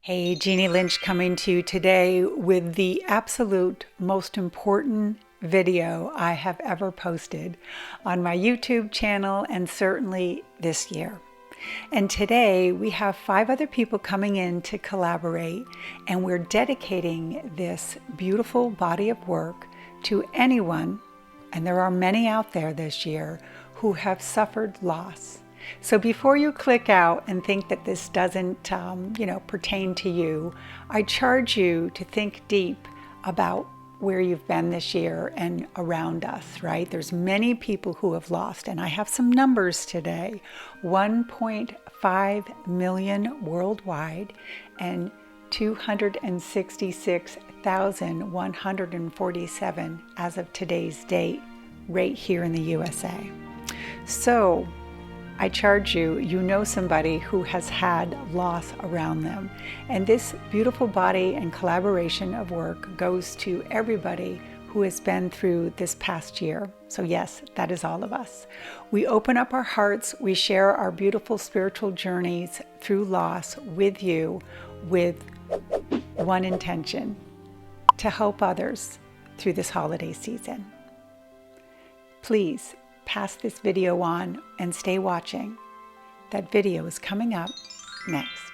Hey, Jeannie Lynch coming to you today with the absolute most important video I have ever posted on my YouTube channel and certainly this year. And today we have 5 other people coming in to collaborate, and we're dedicating this beautiful body of work to anyone, and there are many out there this year, who have suffered loss. So before you click out and think that this doesn't, pertain to you, I charge you to think deep about where you've been this year and around us, right? There's many people who have lost, and I have some numbers today. 1.5 million worldwide and 266,147 as of today's date, right here in the USA. So I charge you, you know somebody who has had loss around them. And this beautiful body and collaboration of work goes to everybody who has been through this past year. So yes, that is all of us. We open up our hearts, we share our beautiful spiritual journeys through loss with you with one intention: to help others through this holiday season. Please pass this video on and stay watching. That video is coming up next.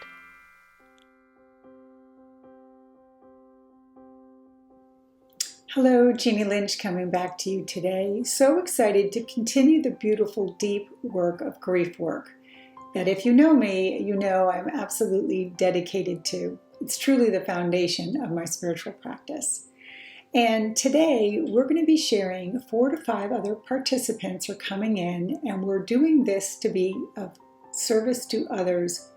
Hello, Jeannie Lynch coming back to you today. So excited to continue the beautiful, deep work of grief work that, if you know me, you know I'm absolutely dedicated to. It's truly the foundation of my spiritual practice. And today we're going to be sharing 4 to 5 other participants are coming in, and we're doing this to be of service to others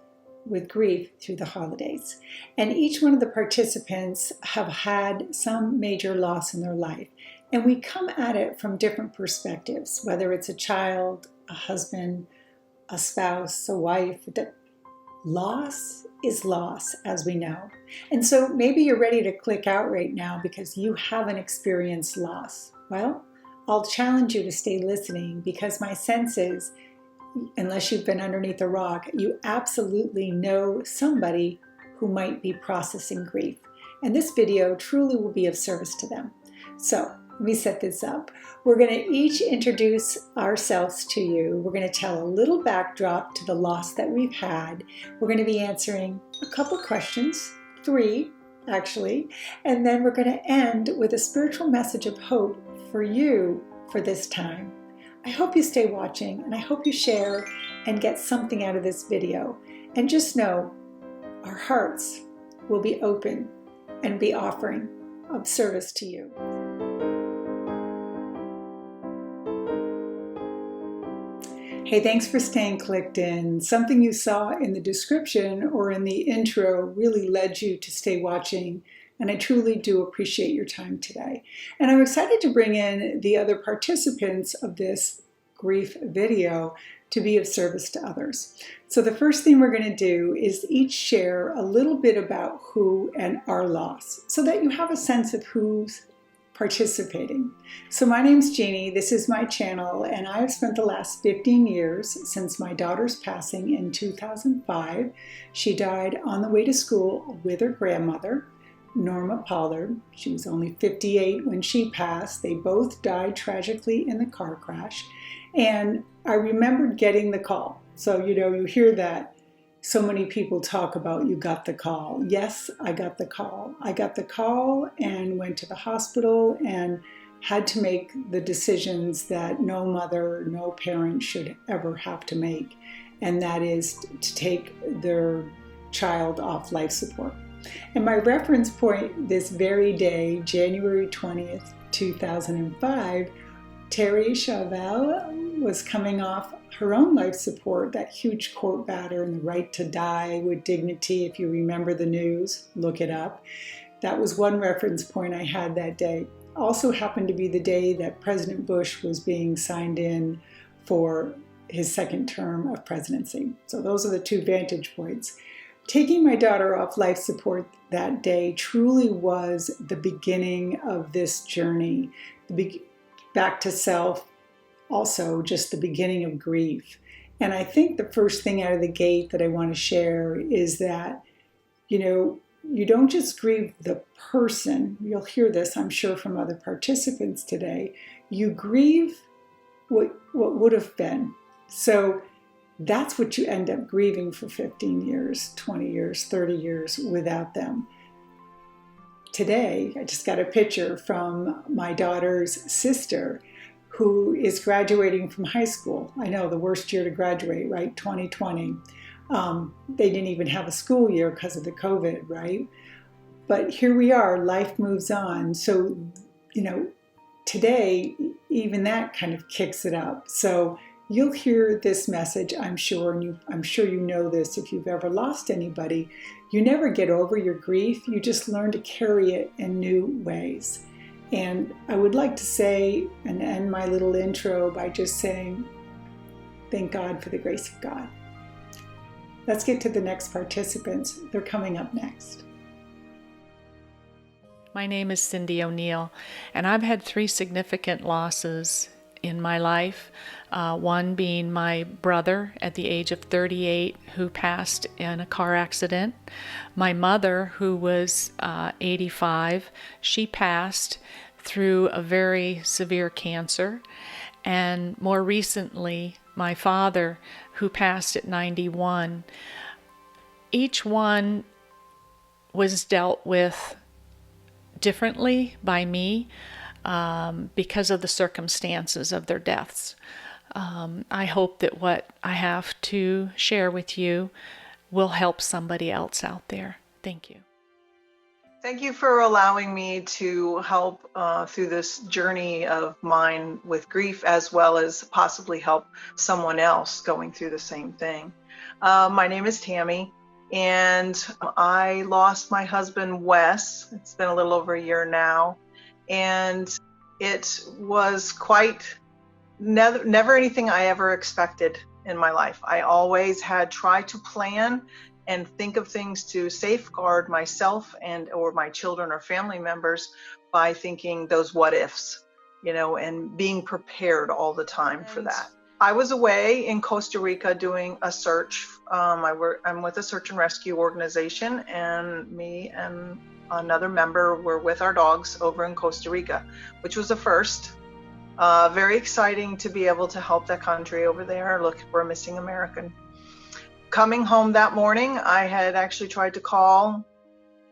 with grief through the holidays. And each one of the participants have had some major loss in their life. And we come at it from different perspectives, whether it's a child, a husband, a spouse, a wife. Loss is loss, as we know. And so maybe you're ready to click out right now because you haven't experienced loss. Well, I'll challenge you to stay listening, because my sense is, unless you've been underneath a rock, you absolutely know somebody who might be processing grief. And this video truly will be of service to them. So let me set this up. We're going to each introduce ourselves to you. We're going to tell a little backdrop to the loss that we've had. We're going to be answering a couple questions, 3 actually, and then we're going to end with a spiritual message of hope for you for this time. I hope you stay watching, and I hope you share and get something out of this video. And just know, our hearts will be open and be offering of service to you. Hey, thanks for staying clicked in. Something you saw in the description or in the intro really led you to stay watching, and I truly do appreciate your time today. And I'm excited to bring in the other participants of this grief video to be of service to others. So the first thing we're going to do is each share a little bit about who and our loss, so that you have a sense of who's participating. So my name's Jeannie, this is my channel, and I've spent the last 15 years since my daughter's passing in 2005. She died on the way to school with her grandmother, Norma Pollard. She was only 58 when she passed. They both died tragically in the car crash. And I remembered getting the call. So, you hear that. So many people talk about, you got the call. Yes, I got the call. I got the call and went to the hospital and had to make the decisions that no mother, no parent should ever have to make. And that is to take their child off life support. And my reference point this very day, January 20th, 2005, Terry Chauvel was coming off her own life support, that huge court battle and the right to die with dignity. If you remember the news, look it up. That was one reference point I had that day. Also happened to be the day that President Bush was being signed in for his second term of presidency. So those are the 2 vantage points. Taking my daughter off life support that day truly was the beginning of this journey, back to self, also just the beginning of grief. And I think the first thing out of the gate that I want to share is that you don't just grieve the person. You'll hear this, I'm sure, from other participants today. You grieve what would have been. So that's what you end up grieving for 15 years, 20 years, 30 years without them. Today, I just got a picture from my daughter's sister who is graduating from high school. I know, the worst year to graduate, right? 2020. They didn't even have a school year because of the COVID, right? But here we are, life moves on. So, today, even that kind of kicks it up. So you'll hear this message, I'm sure, and I'm sure you know this if you've ever lost anybody. You never get over your grief. You just learn to carry it in new ways. And I would like to say and end my little intro by just saying, thank God for the grace of God. Let's get to the next participants. They're coming up next. My name is Cindy O'Neill, and I've had 3 significant losses in my life. One being my brother at the age of 38 who passed in a car accident. My mother, who was 85, she passed through a very severe cancer. And more recently, my father, who passed at 91. Each one was dealt with differently by me because of the circumstances of their deaths. I hope that what I have to share with you will help somebody else out there. Thank you. Thank you for allowing me to help through this journey of mine with grief, as well as possibly help someone else going through the same thing. My name is Tammy, and I lost my husband, Weiss. It's been a little over a year now, and it was quite never anything I ever expected in my life. I always had tried to plan and think of things to safeguard myself and or my children or family members by thinking those what ifs, and being prepared all the time for that. I was away in Costa Rica doing a search. I'm with a search and rescue organization, and me and another member were with our dogs over in Costa Rica, which was a first. Very exciting to be able to help that country over there, look for a missing American. Coming home that morning, I had actually tried to call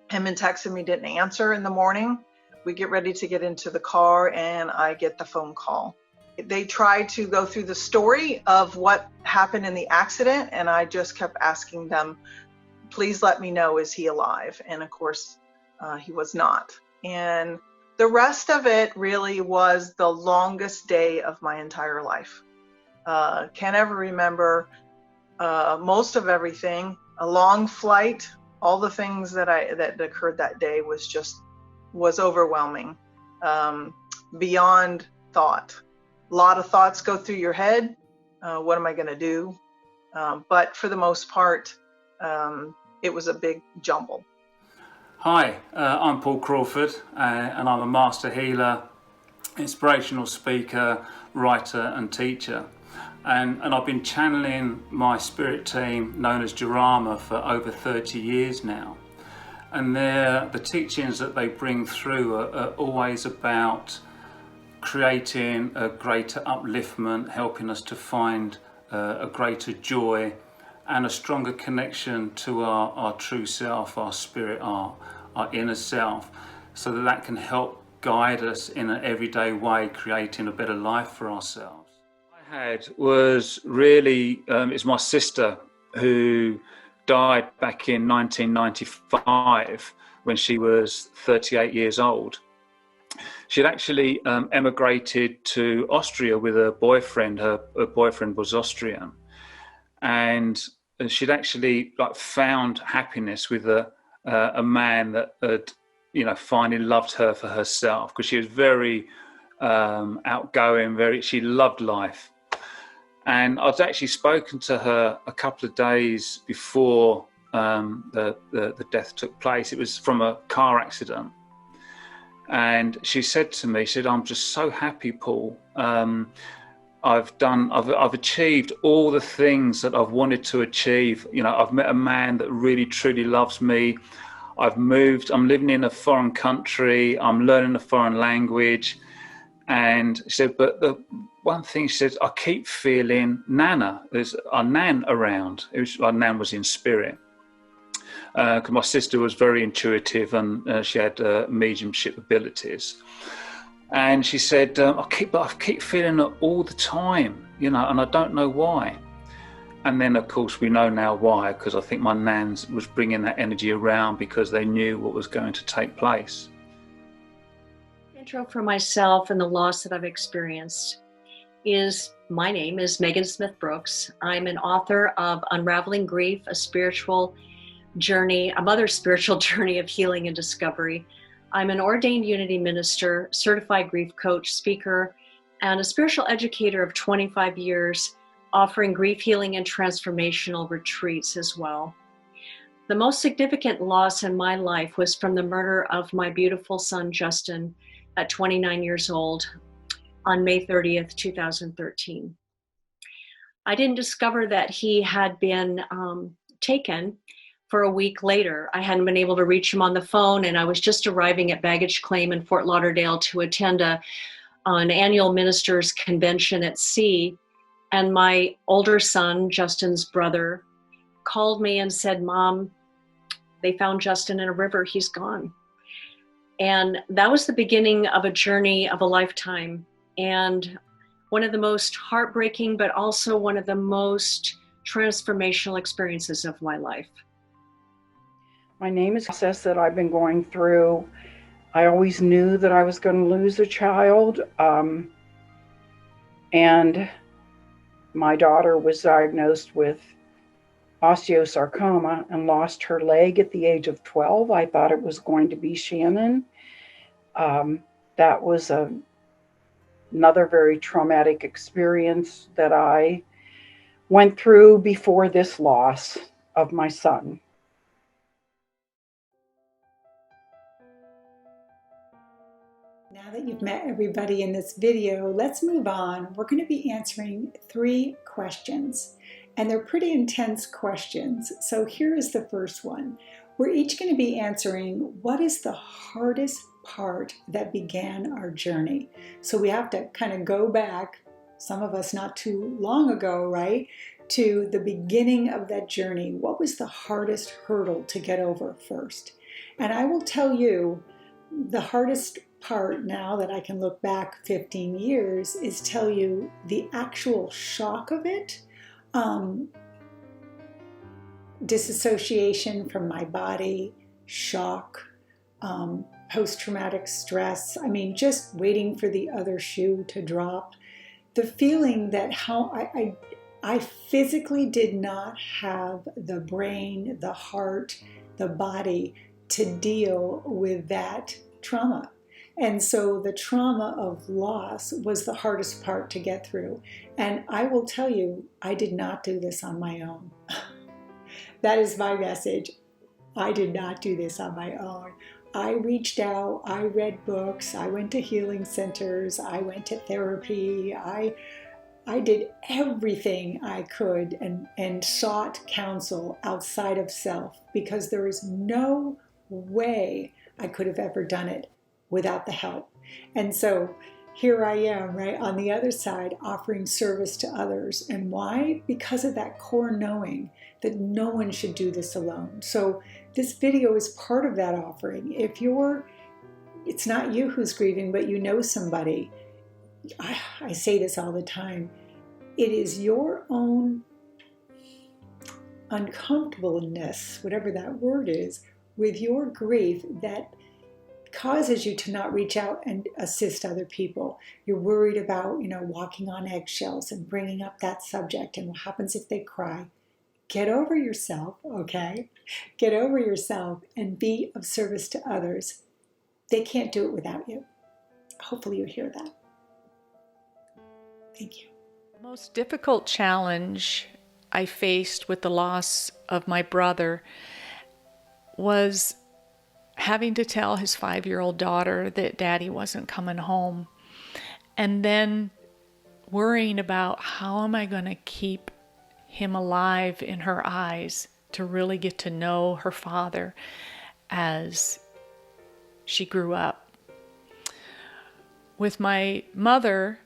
him and text him. He didn't answer in the morning. We get ready to get into the car, and I get the phone call. They tried to go through the story of what happened in the accident, and I just kept asking them, please let me know, is he alive? And of course, he was not. And the rest of it really was the longest day of my entire life. Can't ever remember most of everything. A long flight, all the things that occurred that day was overwhelming, beyond thought. A lot of thoughts go through your head. What am I going to do? But for the most part, it was a big jumble. Hi, I'm Paul Crawford, and I'm a master healer, inspirational speaker, writer and teacher. And I've been channeling my spirit team known as Jurama for over 30 years now. And the teachings that they bring through are always about creating a greater upliftment, helping us to find a greater joy and a stronger connection to our true self, our spirit, our inner self, so that can help guide us in an everyday way, creating a better life for ourselves. What I had was really, it's my sister who died back in 1995 when she was 38 years old. She'd actually emigrated to Austria with her boyfriend. Her boyfriend was Austrian, and she'd actually found happiness with a man that had, finally loved her for herself, because she was very outgoing. She loved life. And I'd actually spoken to her a couple of days before the death took place. It was from a car accident. And she said to me, I'm just so happy, Paul. I've achieved all the things that I've wanted to achieve. You know, I've met a man that really truly loves me. I'm living in a foreign country, I'm learning a foreign language. And she said, but the one thing she said, I keep feeling Nana. There's our Nan around. Our Nan was in spirit. Because my sister was very intuitive and she had mediumship abilities. And she said, I keep feeling it all the time, you know, and I don't know why. And then, of course, we know now why, because I think my nan was bringing that energy around because they knew what was going to take place. Intro for myself and the loss that I've experienced is, my name is Megan Smith Brooks. I'm an author of Unraveling Grief, a spiritual journey, a mother's spiritual journey of healing and discovery. I'm an ordained Unity minister, certified grief coach, speaker, and a spiritual educator of 25 years, offering grief healing and transformational retreats as well. The most significant loss in my life was from the murder of my beautiful son, Justin, at 29 years old on May 30th, 2013. I didn't discover that he had been taken for a week later. I hadn't been able to reach him on the phone, and I was just arriving at baggage claim in Fort Lauderdale to attend an annual ministers convention at sea. And my older son, Justin's brother, called me and said, Mom, they found Justin in a river, he's gone. And that was the beginning of a journey of a lifetime. And one of the most heartbreaking, but also one of the most transformational experiences of my life. My name is process that I've been going through. I always knew that I was going to lose a child. And my daughter was diagnosed with osteosarcoma and lost her leg at the age of 12. I thought it was going to be Shannon. That was another very traumatic experience that I went through before this loss of my son. Now that you've met everybody in this video, let's move on. We're going to be answering 3 questions, and they're pretty intense questions. So here is the first one. We're each going to be answering, what is the hardest part that began our journey? So we have to kind of go back, some of us not too long ago, right, to the beginning of that journey. What was the hardest hurdle to get over first? And I will tell you, the hardest part now that I can look back 15 years is tell you the actual shock of it, disassociation from my body, shock, post-traumatic stress. I mean, just waiting for the other shoe to drop. The feeling that how I physically did not have the brain, the heart, the body to deal with that trauma. And so the trauma of loss was the hardest part to get through. And I will tell you, I did not do this on my own. That is my message. I did not do this on my own. I reached out, I read books, I went to healing centers, I went to therapy, I did everything I could and sought counsel outside of self, because there is no way I could have ever done it without the help. And so here I am, right, on the other side, offering service to others. And why? Because of that core knowing that no one should do this alone. So this video is part of that offering. If it's not you who's grieving, but you know somebody, I say this all the time, it is your own uncomfortableness, whatever that word is, with your grief that causes you to not reach out and assist other people. You're worried about, walking on eggshells and bringing up that subject and what happens if they cry. Get over yourself, okay? Get over yourself and be of service to others. They can't do it without you. Hopefully you hear that. Thank you. The most difficult challenge I faced with the loss of my brother was having to tell his 5-year-old daughter that Daddy wasn't coming home. And then worrying about how am I going to keep him alive in her eyes to really get to know her father as she grew up. With my mother,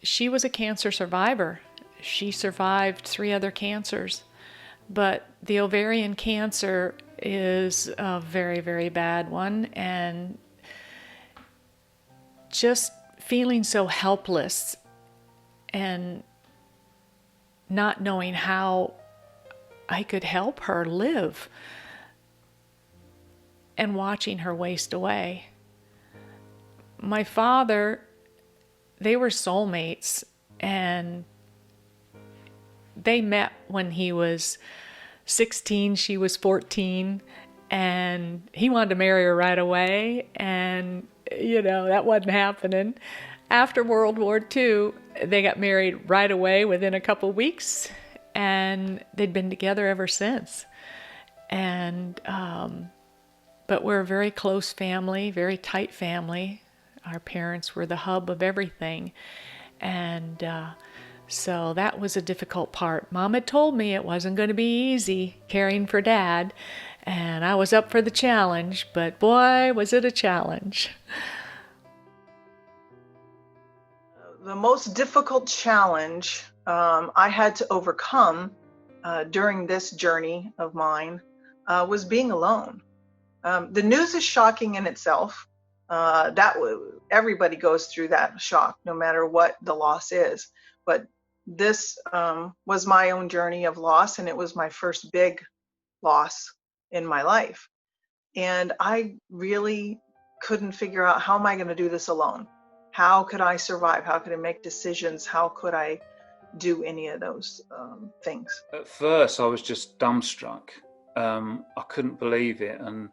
she was a cancer survivor. She survived 3 other cancers, but the ovarian cancer is a very, very bad one, and just feeling so helpless and not knowing how I could help her live and watching her waste away. My father, they were soulmates, and they met when he was 16, she was 14, and he wanted to marry her right away, and that wasn't happening. After World War II, they got married right away within a couple weeks, and they'd been together ever since. And but we're a very close family, very tight family. Our parents were the hub of everything, and so that was a difficult part. Mom had told me it wasn't going to be easy caring for Dad, and I was up for the challenge, but boy, was it a challenge. The most difficult challenge I had to overcome during this journey of mine was being alone. The news is shocking in itself. Everybody goes through that shock, no matter what the loss is. But this was my own journey of loss, and it was my first big loss in my life. And I really couldn't figure out, how am I going to do this alone? How could I survive? How could I make decisions? How could I do any of those things? At first, I was just dumbstruck. I couldn't believe it. And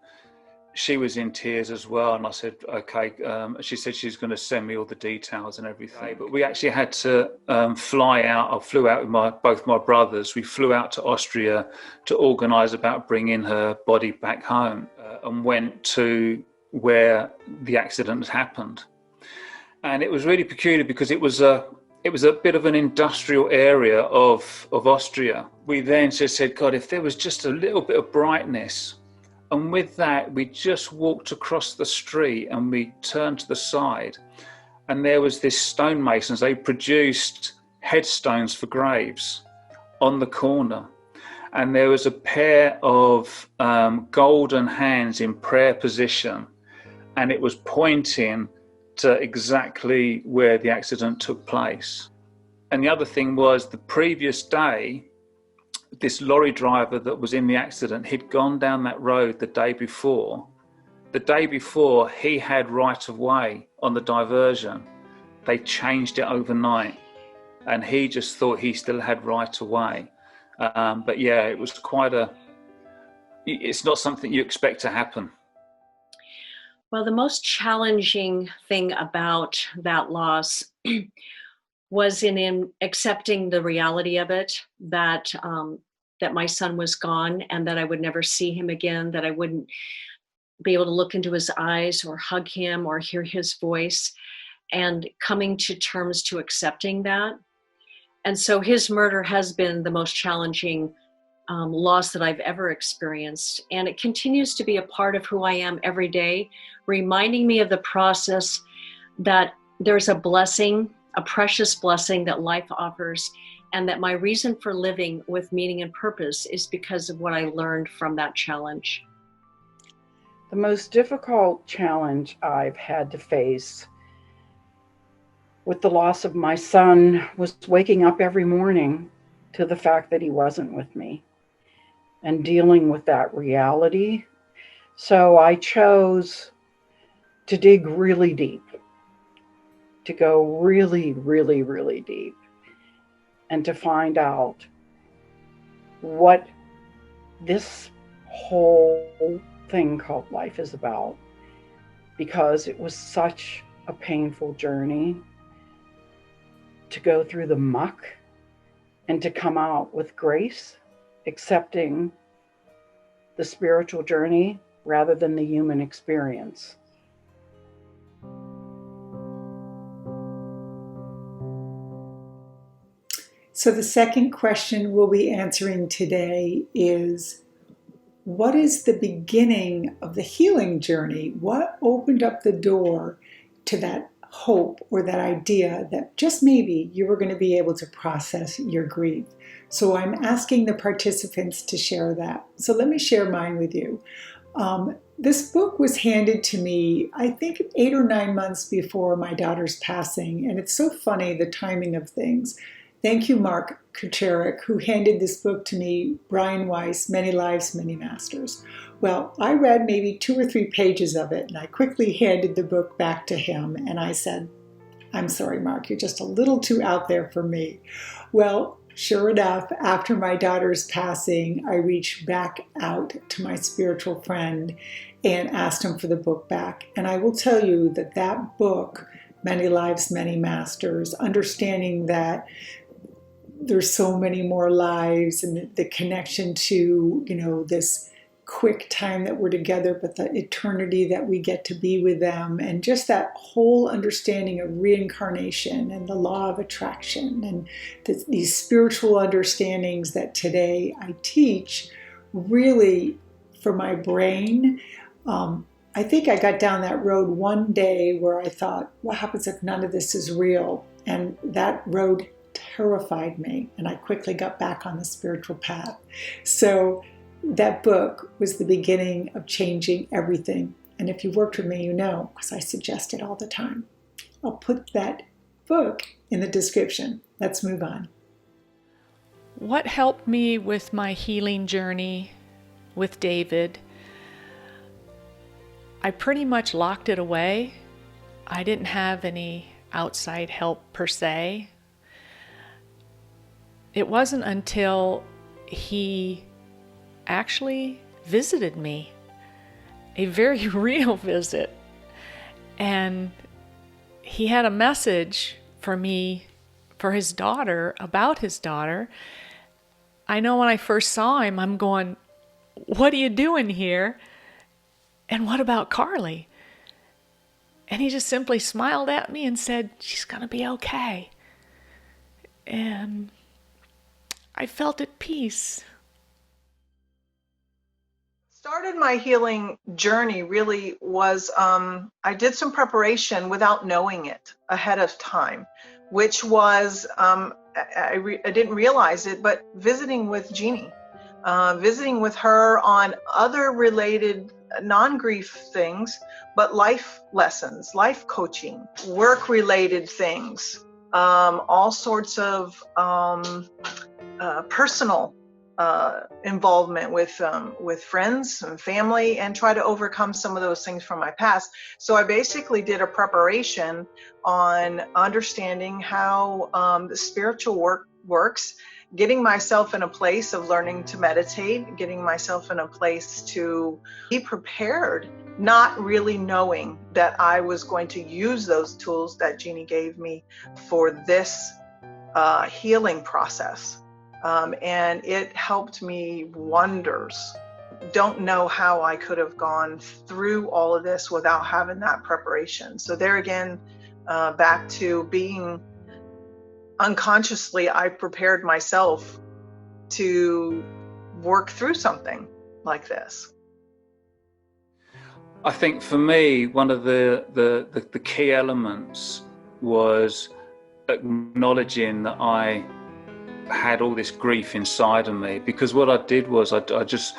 she was in tears as well. And I said, okay. She said she's going to send me all the details and everything. But we actually had to fly out. I flew out with both my brothers. We flew out to Austria to organise about bringing her body back home, and went to where the accident had happened. And it was really peculiar because it was a bit of an industrial area of Austria. We then just said, God, if there was just a little bit of brightness. And with that, we just walked across the street and we turned to the side. And there was this stonemasons. They produced headstones for graves on the corner. And there was a pair of golden hands in prayer position. And it was pointing to exactly where the accident took place. And the other thing was, the previous day, this lorry driver that was in the accident, he'd gone down that road the day before. The day before, he had right of way on the diversion. They changed it overnight, and he just thought he still had right of way. But yeah, it was it's not something you expect to happen. Well, the most challenging thing about that loss was in accepting the reality of it, that my son was gone and that I would never see him again, that I wouldn't be able to look into his eyes or hug him or hear his voice, and coming to terms to accepting that. And so his murder has been the most challenging loss that I've ever experienced. And it continues to be a part of who I am every day, reminding me of the process, that there's a blessing, a precious blessing that life offers, and that my reason for living with meaning and purpose is because of what I learned from that challenge. The most difficult challenge I've had to face with the loss of my son was waking up every morning to the fact that he wasn't with me and dealing with that reality. So I chose to dig really deep, to go really, really, really deep, and to find out what this whole thing called life is about, because it was such a painful journey to go through the muck and to come out with grace, accepting the spiritual journey rather than the human experience. So the second question we'll be answering today is, what is the beginning of the healing journey? What opened up the door to that hope or that idea that just maybe you were going to be able to process your grief? So I'm asking the participants to share that. So let me share mine with you. This book was handed to me, I think, 8 or 9 months before my daughter's passing. And it's so funny, the timing of things. Thank you, Mark Kucherik, who handed this book to me, Brian Weiss, Many Lives, Many Masters. Well, I read maybe 2 or 3 pages of it, and I quickly handed the book back to him. And I said, I'm sorry, Mark, you're just a little too out there for me. Well, sure enough, after my daughter's passing, I reached back out to my spiritual friend and asked him for the book back. And I will tell you that that book, Many Lives, Many Masters, understanding that there's so many more lives and the connection to, this quick time that we're together, but the eternity that we get to be with them, and just that whole understanding of reincarnation and the law of attraction and these spiritual understandings that today I teach, really for my brain. I think I got down that road one day where I thought, what happens if none of this is real? And that road terrified me, and I quickly got back on the spiritual path. So that book was the beginning of changing everything. And if you worked with me, you know, because I suggest it all the time. I'll put that book in the description. Let's move on. What helped me with my healing journey with David? I pretty much locked it away. I didn't have any outside help per se. It wasn't until he actually visited me, a very real visit, and he had a message for me, for his daughter, about his daughter. I know when I first saw him, I'm going, what are you doing here? And what about Carly? And he just simply smiled at me and said, she's going to be okay. And I felt at peace. Started my healing journey really was I did some preparation without knowing it ahead of time, which was I didn't realize it, but visiting with Jeannie, visiting with her on other related non-grief things, but life lessons, life coaching, work-related things, all sorts of personal involvement with friends and family, and try to overcome some of those things from my past. So I basically did a preparation on understanding how the spiritual work works, getting myself in a place of learning to meditate, getting myself in a place to be prepared, not really knowing that I was going to use those tools that Jeannie gave me for this healing process. And it helped me wonders. Don't know how I could have gone through all of this without having that preparation. So there again, back to being unconsciously, I prepared myself to work through something like this. I think for me, one of the key elements was acknowledging that I had all this grief inside of me, because what I did was I just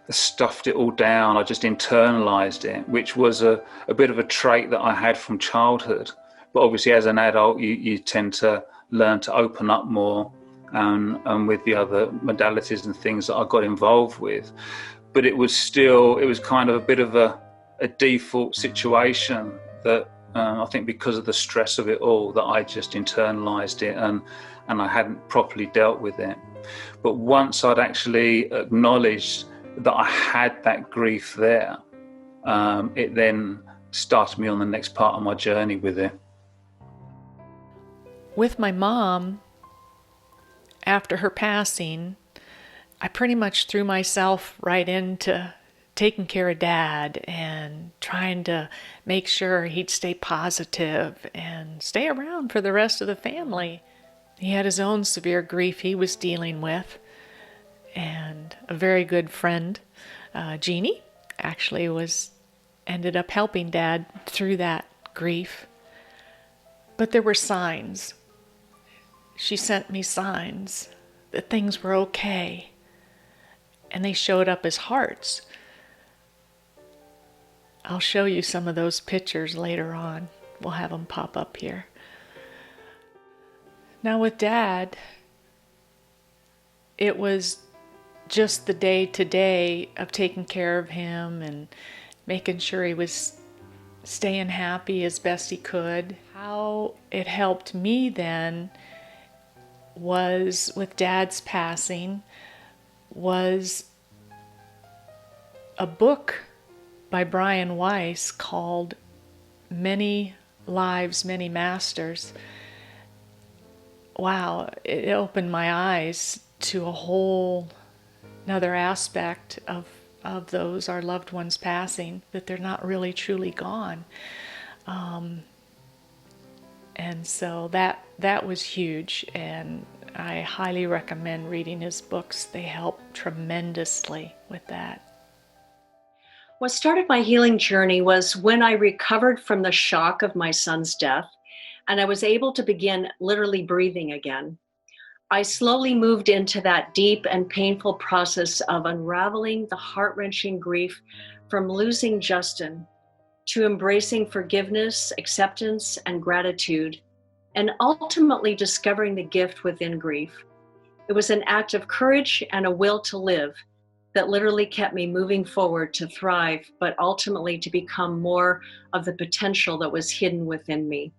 stuffed it all down. I just internalized it, which was a bit of a trait that I had from childhood. But obviously as an adult, you tend to learn to open up more and with the other modalities and things that I got involved with. But it was kind of a bit of a default situation that I think because of the stress of it all, that I just internalized it and I hadn't properly dealt with it. But once I'd actually acknowledged that I had that grief there, it then started me on the next part of my journey with it. With my mom, after her passing, I pretty much threw myself right into taking care of Dad and trying to make sure he'd stay positive and stay around for the rest of the family. He had his own severe grief he was dealing with, and a very good friend, Jeannie, actually ended up helping Dad through that grief. But there were signs. She sent me signs that things were okay, and they showed up as hearts. I'll show you some of those pictures later on. We'll have them pop up here. Now with Dad, it was just the day-to-day of taking care of him and making sure he was staying happy as best he could. How it helped me then was, with Dad's passing, was a book by Weiss called Many Lives, Many Masters. Wow, it opened my eyes to a whole another aspect of those, our loved ones passing, that they're not really truly gone. And so that was huge, and I highly recommend reading his books. They help tremendously with that. What started my healing journey was when I recovered from the shock of my son's death, and I was able to begin literally breathing again. I slowly moved into that deep and painful process of unraveling the heart-wrenching grief from losing Justin, to embracing forgiveness, acceptance, and gratitude, and ultimately discovering the gift within grief. It was an act of courage and a will to live that literally kept me moving forward to thrive, but ultimately to become more of the potential that was hidden within me.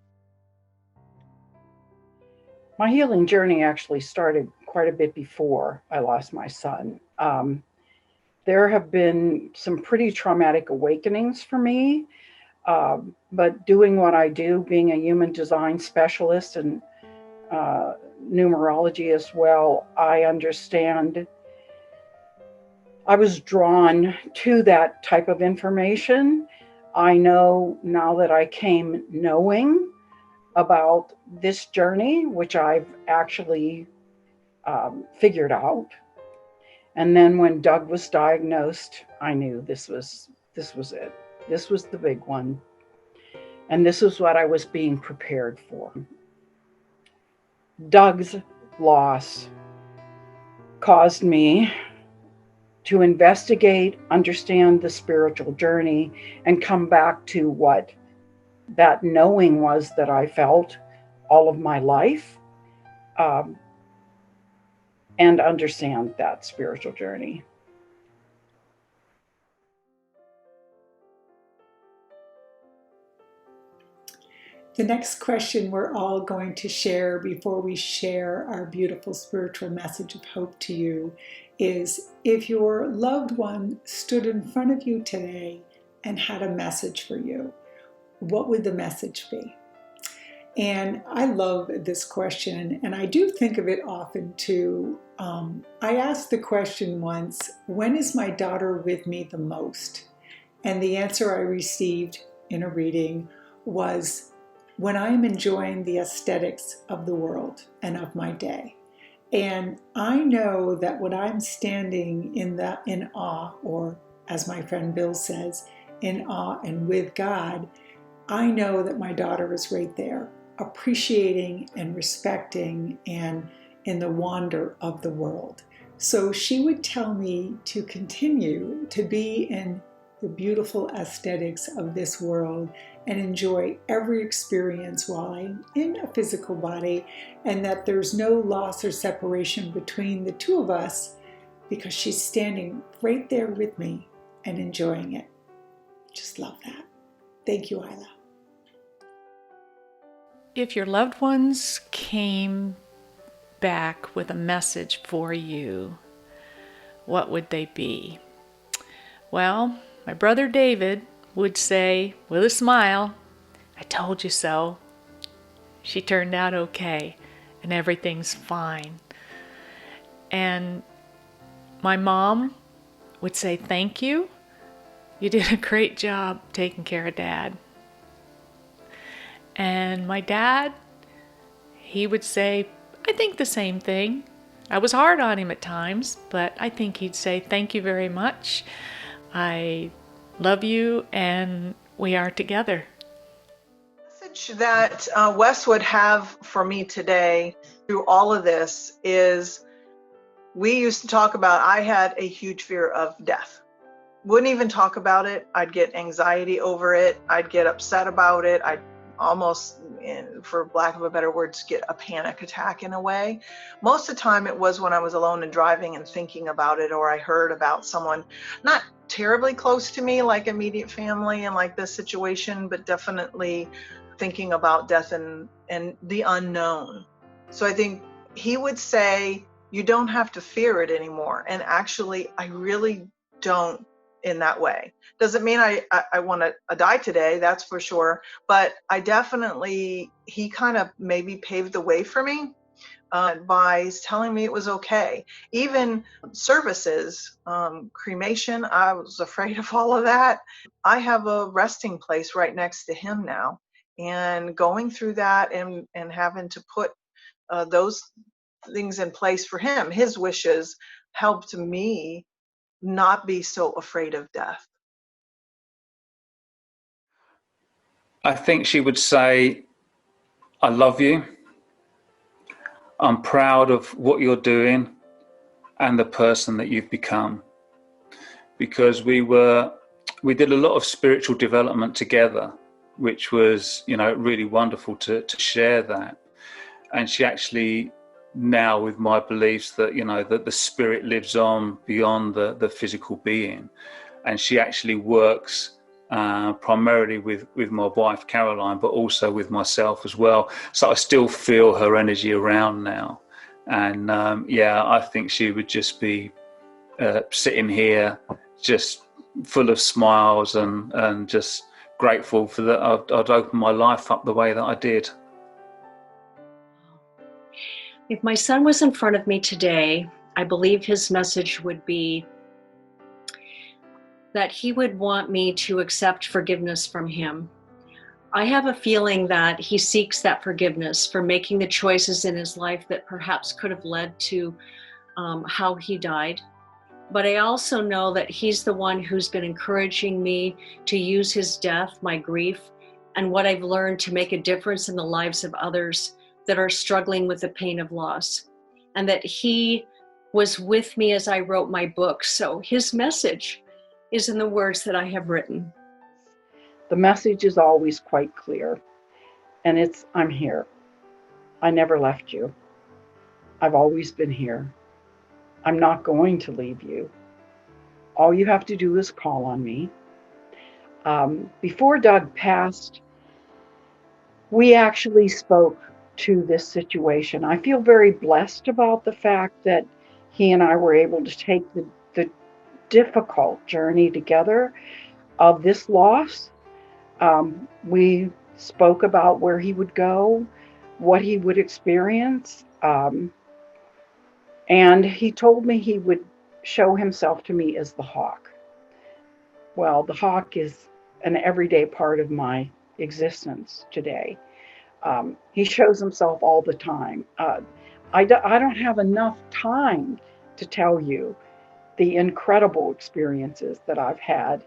My healing journey actually started quite a bit before I lost my son. There have been some pretty traumatic awakenings for me, but doing what I do, being a human design specialist and numerology as well, I understand. I was drawn to that type of information. I know now that I came knowing about this journey, which I've actually figured out. And then when Doug was diagnosed, I knew this was it. This was the big one. And this is what I was being prepared for. Doug's loss caused me to investigate, understand the spiritual journey, and come back to what that knowing was that I felt all of my life, and understand that spiritual journey. The next question we're all going to share before we share our beautiful spiritual message of hope to you is, if your loved one stood in front of you today and had a message for you, what would the message be? And I love this question, and I do think of it often too. I asked the question once, when is my daughter with me the most? And the answer I received in a reading was, when I am enjoying the aesthetics of the world and of my day. And I know that when I'm standing in awe, or as my friend Bill says, in awe and with God, I know that my daughter is right there, appreciating and respecting and in the wonder of the world. So she would tell me to continue to be in the beautiful aesthetics of this world and enjoy every experience while I'm in a physical body, and that there's no loss or separation between the two of us, because she's standing right there with me and enjoying it. Just love that. Thank you, Isla. If your loved ones came back with a message for you, what would they be? Well, my brother David would say, with a smile, "I told you so. She turned out okay, and everything's fine." And my mom would say, "Thank you. You did a great job taking care of Dad." And my dad, he would say, I think the same thing. I was hard on him at times, but I think he'd say, thank you very much. I love you, and we are together. The message that Wes would have for me today through all of this is, we used to talk about, I had a huge fear of death. Wouldn't even talk about it. I'd get anxiety over it. I'd get upset about it. I'd almost, for lack of a better word, get a panic attack in a way. Most of the time it was when I was alone and driving and thinking about it, or I heard about someone not terribly close to me, like immediate family and like this situation, but definitely thinking about death and the unknown. So I think he would say, you don't have to fear it anymore. And actually, I really don't in that way. Doesn't mean I want to die today, that's for sure. But I definitely, he kind of maybe paved the way for me by telling me it was okay. Even services, cremation, I was afraid of all of that. I have a resting place right next to him now. And going through that and having to put those things in place for him, his wishes helped me not be so afraid of death. I think she would say, I love you. I'm proud of what you're doing and the person that you've become. Because we did a lot of spiritual development together, which was, really wonderful to share that. And she actually, now with my beliefs that, that the spirit lives on beyond the physical being. And she actually works primarily with my wife, Caroline, but also with myself as well. So I still feel her energy around now. And I think she would just be sitting here just full of smiles and just grateful for that I'd opened my life up the way that I did. If my son was in front of me today, I believe his message would be that he would want me to accept forgiveness from him. I have a feeling that he seeks that forgiveness for making the choices in his life that perhaps could have led to how he died. But I also know that he's the one who's been encouraging me to use his death, my grief, and what I've learned to make a difference in the lives of others that are struggling with the pain of loss. And that he was with me as I wrote my book. So his message is in the words that I have written. The message is always quite clear, and it's, I'm here. I never left you. I've always been here. I'm not going to leave you. All you have to do is call on me. Before Doug passed, we actually spoke to this situation. I feel very blessed about the fact that he and I were able to take the difficult journey together of this loss. We spoke about where he would go, what he would experience, and he told me he would show himself to me as the hawk. Well, the hawk is an everyday part of my existence today. He shows himself all the time. I don't have enough time to tell you the incredible experiences that I've had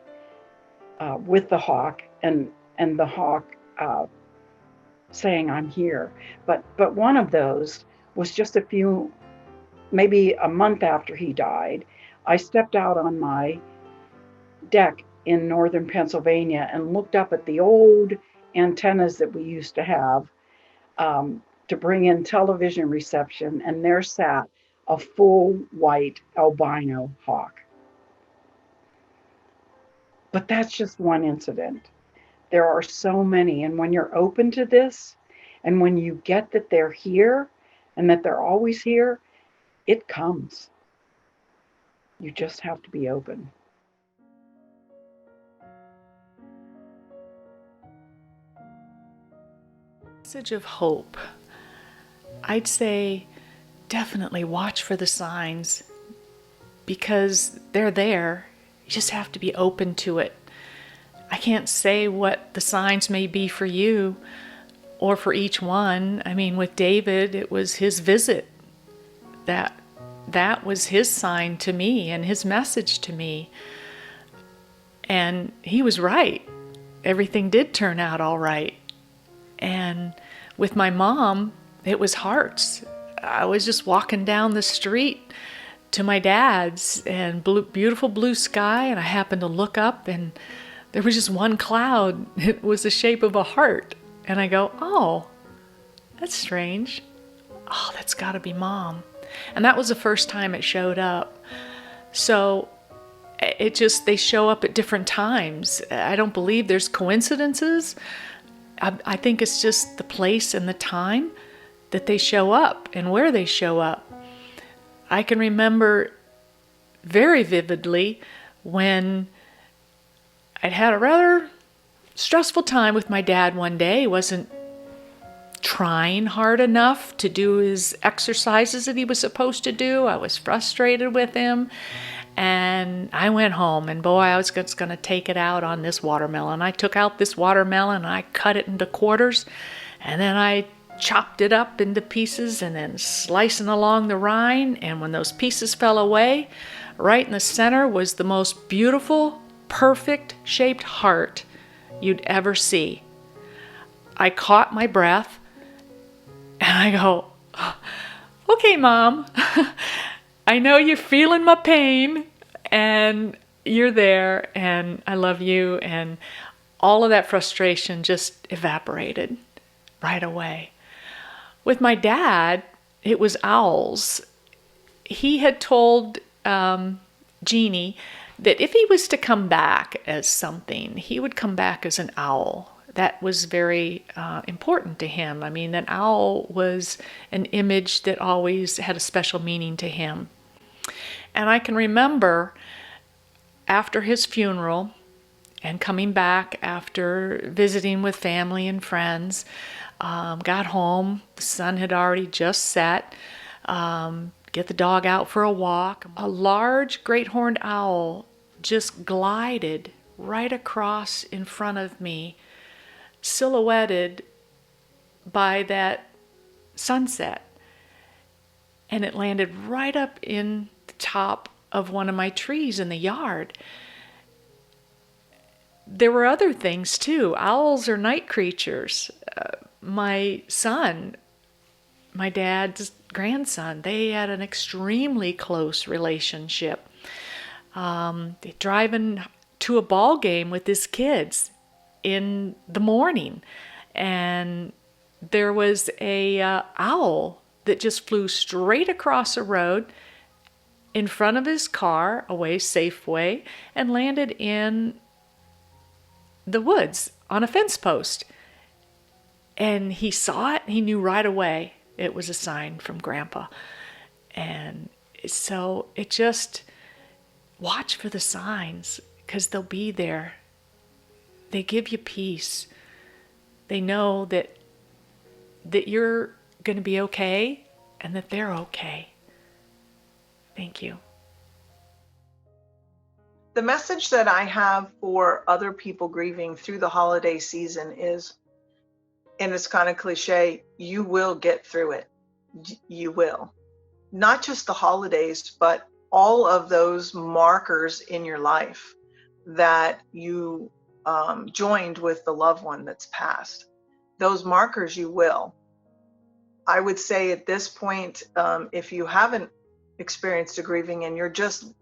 with the hawk and the hawk saying I'm here. But one of those was just maybe a month after he died. I stepped out on my deck in northern Pennsylvania and looked up at the old antennas that we used to have to bring in television reception, and there sat a full white albino hawk. But that's just one incident. There are so many, and when you're open to this, and when you get that they're here and that they're always here, it comes. You just have to be open. Message of hope. I'd say definitely watch for the signs because they're there. You just have to be open to it. I can't say what the signs may be for you or for each one. I mean, with David, it was his visit that was his sign to me and his message to me. And he was right. Everything did turn out all right. And with my mom, it was hearts. I was just walking down the street to my dad's, and beautiful blue sky, and I happened to look up, and there was just one cloud. It was the shape of a heart. And I go, oh, that's strange. Oh, that's got to be Mom. And that was the first time it showed up. So they show up at different times. I don't believe there's coincidences. I think it's just the place and the time that they show up and where they show up. I can remember very vividly when I'd had a rather stressful time with my dad one day. He wasn't trying hard enough to do his exercises that he was supposed to do. I was frustrated with him. And I went home, and boy, I was just going to take it out on this watermelon. I took out this watermelon, and I cut it into quarters, and then I chopped it up into pieces and then slicing along the rind. And when those pieces fell away, right in the center was the most beautiful, perfect shaped heart you'd ever see. I caught my breath, and I go, okay, Mom, I know you're feeling my pain, and you're there, and I love you, and all of that frustration just evaporated right away. With my dad, it was owls. He had told Jeannie that if he was to come back as something, he would come back as an owl. That was very important to him. I mean, an owl was an image that always had a special meaning to him. And I can remember after his funeral and coming back after visiting with family and friends, got home, the sun had already just set, get the dog out for a walk. A large great horned owl just glided right across in front of me, silhouetted by that sunset. And it landed right up in the top of one of my trees in the yard. There were other things too. Owls are night creatures. My son, my dad's grandson, they had an extremely close relationship. Driving to a ball game with his kids in the morning, and there was a owl that just flew straight across the road in front of his car, away Safeway, and landed in the woods on a fence post. And he saw it, and he knew right away it was a sign from Grandpa. And so it just, watch for the signs, because they'll be there. They give you peace. They know that you're going to be okay and that they're okay. Thank you. The message that I have for other people grieving through the holiday season is, and it's kind of cliche, you will get through it. You will. Not just the holidays, but all of those markers in your life that you joined with the loved one that's passed. Those markers you will. I would say at this point, if you haven't experienced a grieving and you're just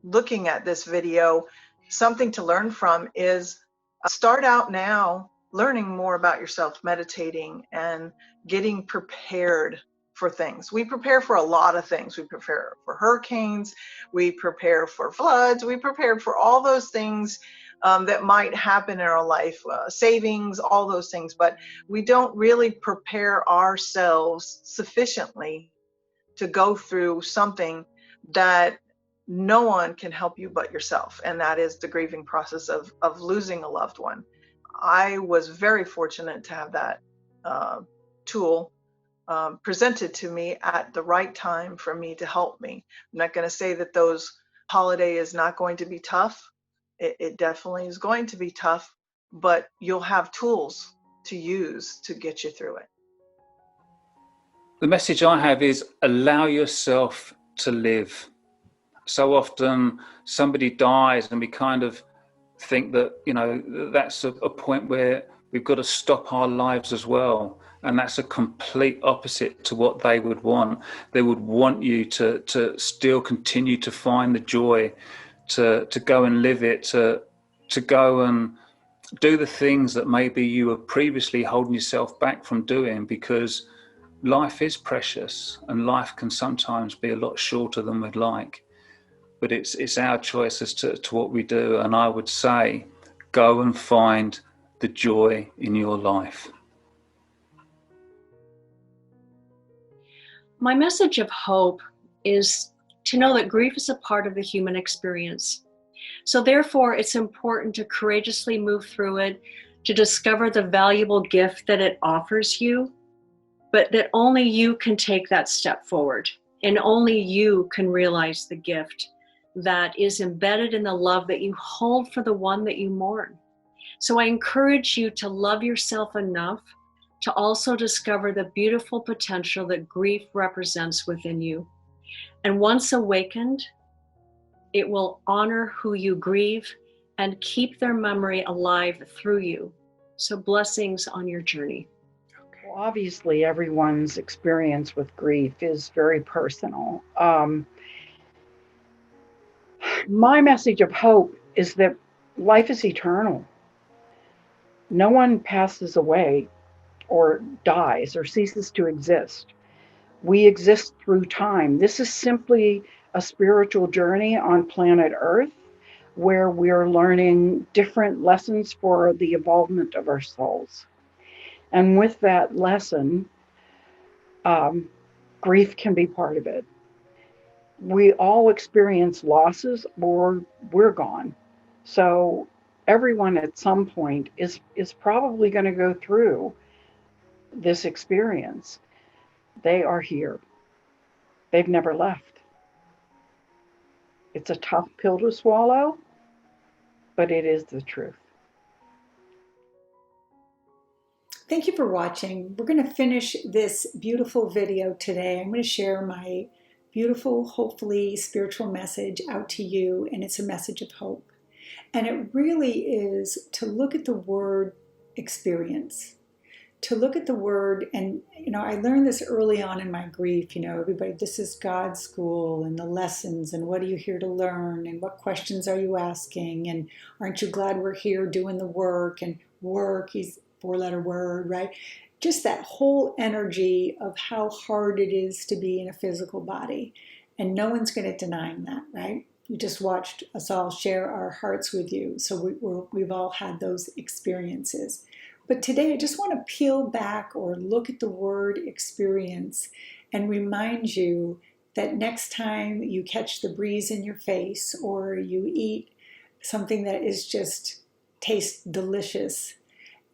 looking at this video, something to learn from is start out now learning more about yourself, meditating and getting prepared for things. We prepare for a lot of things. We prepare for hurricanes, we prepare for floods, we prepare for all those things that might happen in our life, savings, all those things, but we don't really prepare ourselves sufficiently to go through something that no one can help you but yourself, and that is the grieving process of losing a loved one. I was very fortunate to have that tool presented to me at the right time for me to help me. I'm not going to say that those holiday is not going to be tough. It definitely is going to be tough, but you'll have tools to use to get you through it. The message I have is allow yourself to live. So often somebody dies and we kind of think that, that's a point where we've got to stop our lives as well. And that's a complete opposite to what they would want. They would want you to still continue to find the joy, to go and live it, to go and do the things that maybe you were previously holding yourself back from doing, because life is precious and life can sometimes be a lot shorter than we'd like. But it's our choice as to what we do. And I would say, go and find the joy in your life. My message of hope is to know that grief is a part of the human experience. So therefore, it's important to courageously move through it, to discover the valuable gift that it offers you, but that only you can take that step forward, and only you can realize the gift that is embedded in the love that you hold for the one that you mourn. So I encourage you to love yourself enough to also discover the beautiful potential that grief represents within you. And once awakened, it will honor who you grieve and keep their memory alive through you. So blessings on your journey. Well, obviously, everyone's experience with grief is very personal. My message of hope is that life is eternal. No one passes away or dies or ceases to exist. We exist through time. This is simply a spiritual journey on planet Earth where we're learning different lessons for the evolvement of our souls. And with that lesson, grief can be part of it. We all experience losses or we're gone. So everyone at some point is probably going to go through this experience. They are here. They've never left. It's a tough pill to swallow, but it is the truth. Thank you for watching. We're going to finish this beautiful video today. I'm going to share my beautiful, hopefully spiritual message out to you, and it's a message of hope. And it really is to look at the word experience, to look at the word, and I learned this early on in my grief, everybody, this is God's school and the lessons, and what are you here to learn, and what questions are you asking, and aren't you glad we're here doing the work, and work, he's four-letter word, right? Just that whole energy of how hard it is to be in a physical body. And no one's going to deny that, right? You just watched us all share our hearts with you. So we've all had those experiences. But today I just want to peel back or look at the word experience and remind you that next time you catch the breeze in your face or you eat something that is just tastes delicious,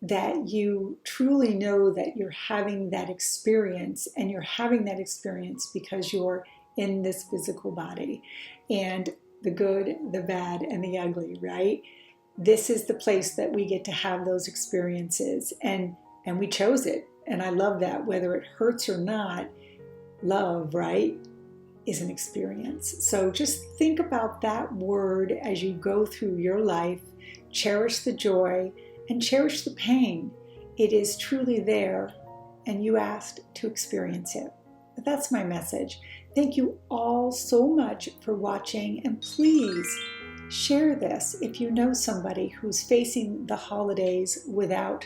that you truly know that you're having that experience, and you're having that experience because you're in this physical body, and the good, the bad, and the ugly, right? This is the place that we get to have those experiences, and we chose it. And I love that, whether it hurts or not, love, right, is an experience. So just think about that word as you go through your life. Cherish the joy and cherish the pain. It is truly there, and you asked to experience it. But that's my message. Thank you all so much for watching, and please share this if you know somebody who's facing the holidays without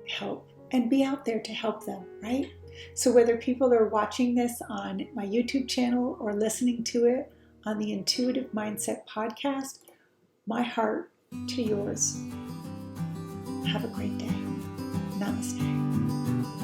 help, and be out there to help them, right? So whether people are watching this on my YouTube channel or listening to it on the Intuitive Mindset podcast, my heart to yours. Have a great day. Namaste.